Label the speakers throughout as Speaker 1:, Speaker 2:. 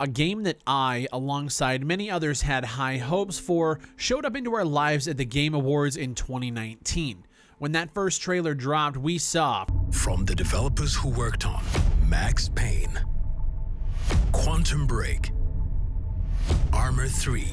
Speaker 1: A game that I, alongside many others, had high hopes for, showed up into our lives at the Game Awards in 2019. When that first trailer dropped, we saw
Speaker 2: from the developers who worked on Max Payne, Quantum Break, Armor 3.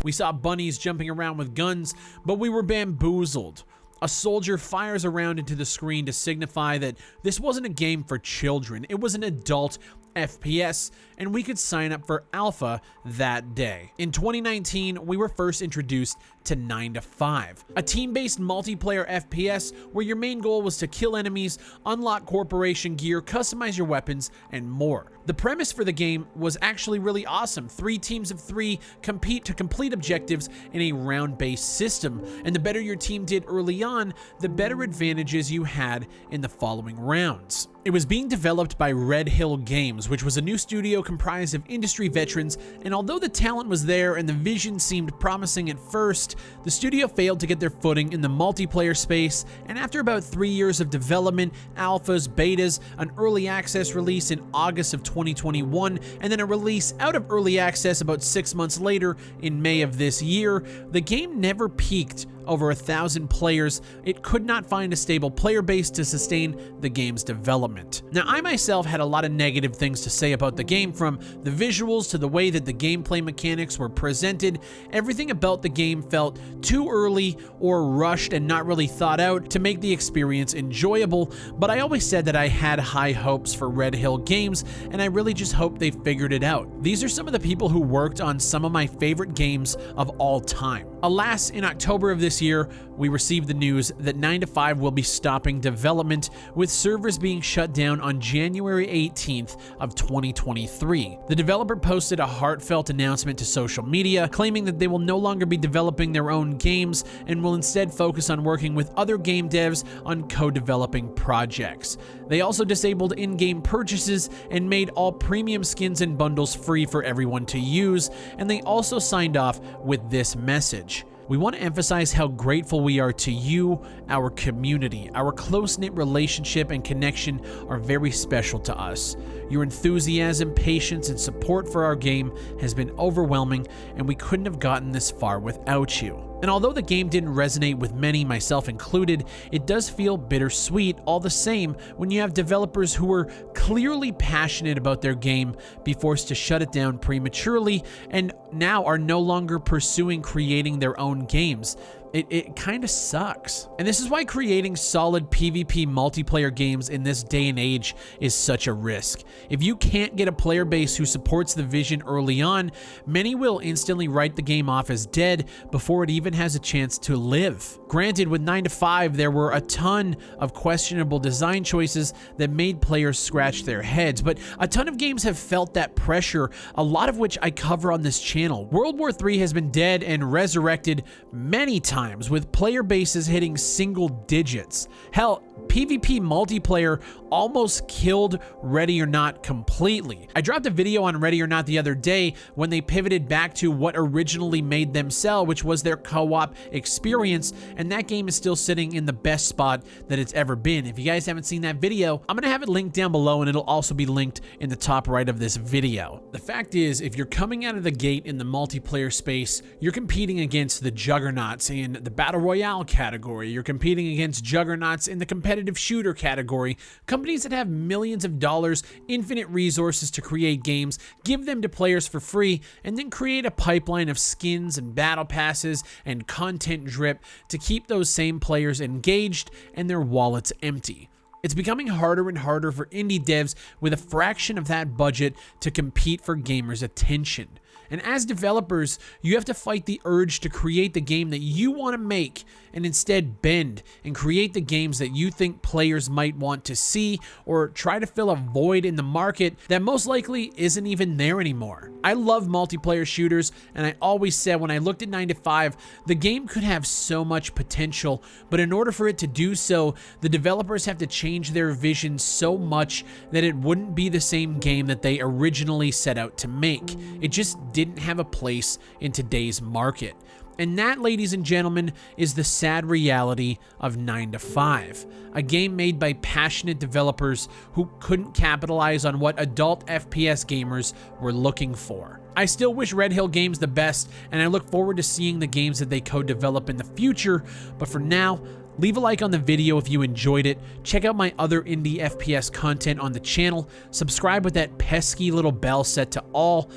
Speaker 1: We saw bunnies jumping around with guns, but we were bamboozled. A soldier fires a round into the screen to signify that this wasn't a game for children, it was an adult FPS, and we could sign up for alpha that day. In 2019, we were first introduced to 9 to 5, a team-based multiplayer FPS where your main goal was to kill enemies, unlock corporation gear, customize your weapons, and more. The premise for the game was actually really awesome. 3 teams of 3 compete to complete objectives in a round-based system, and the better your team did early on, the better advantages you had in the following rounds. It was being developed by Red Hill Games, which was a new studio comprised of industry veterans, and although the talent was there and the vision seemed promising at first, the studio failed to get their footing in the multiplayer space, and after about 3 years of development, alphas, betas, an early access release in August of 2021, and then a release out of early access about 6 months later in May of this year, the game never peaked over 1,000 players. It could not find a stable player base to sustain the game's development. Now, I myself had a lot of negative things to say about the game, from the visuals to the way that the gameplay mechanics were presented. Everything about the game felt too early or rushed and not really thought out to make the experience enjoyable, but I always said that I had high hopes for Red Hill Games, and I really just hope they figured it out. These are some of the people who worked on some of my favorite games of all time. Alas, in October of this year, we received the news that 9 to 5 will be stopping development, with servers being shut down on January 18th of 2023. The developer posted a heartfelt announcement to social media, claiming that they will no longer be developing their own games and will instead focus on working with other game devs on co-developing projects. They also disabled in-game purchases and made all premium skins and bundles free for everyone to use, and they also signed off with this message: "We want to emphasize how grateful we are to you, our community. Our close-knit relationship and connection are very special to us. Your enthusiasm, patience, and support for our game has been overwhelming, and we couldn't have gotten this far without you." And although the game didn't resonate with many, myself included, it does feel bittersweet all the same when you have developers who were clearly passionate about their game be forced to shut it down prematurely and now are no longer pursuing creating their own games. It kind of sucks. And this is why creating solid PvP multiplayer games in this day and age is such a risk. If you can't get a player base who supports the vision early on, many will instantly write the game off as dead before it even has a chance to live. Granted, with 9 to 5, there were a ton of questionable design choices that made players scratch their heads, but a ton of games have felt that pressure, a lot of which I cover on this channel. World War III has been dead and resurrected many times, with player bases hitting single digits. Hell, PvP multiplayer almost killed Ready or Not completely. I dropped a video on Ready or Not the other day when they pivoted back to what originally made them sell, which was their co-op experience, and that game is still sitting in the best spot that it's ever been. If you guys haven't seen that video, I'm gonna have it linked down below, and it'll also be linked in the top right of this video. The fact is, if you're coming out of the gate in the multiplayer space, you're competing against the juggernauts in the Battle Royale category, you're competing against juggernauts in the competitive shooter category, companies that have millions of dollars, infinite resources to create games, give them to players for free, and then create a pipeline of skins and battle passes and content drip to keep those same players engaged and their wallets empty. It's becoming harder and harder for indie devs with a fraction of that budget to compete for gamers' attention. And as developers, you have to fight the urge to create the game that you want to make and instead bend and create the games that you think players might want to see, or try to fill a void in the market that most likely isn't even there anymore. I love multiplayer shooters, and I always said when I looked at 9 to 5, the game could have so much potential, but in order for it to do so, the developers have to change their vision so much that it wouldn't be the same game that they originally set out to make. It just didn't have a place in today's market. And that, ladies and gentlemen, is the sad reality of 9 to 5, a game made by passionate developers who couldn't capitalize on what adult FPS gamers were looking for. I still wish Red Hill Games the best, and I look forward to seeing the games that they co-develop in the future, but for now, leave a like on the video if you enjoyed it, check out my other indie FPS content on the channel, subscribe with that pesky little bell set to all,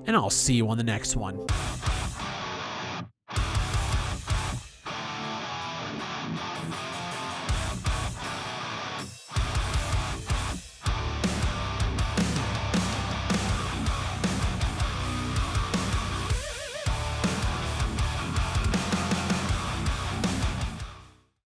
Speaker 1: and I'll see you on the next one.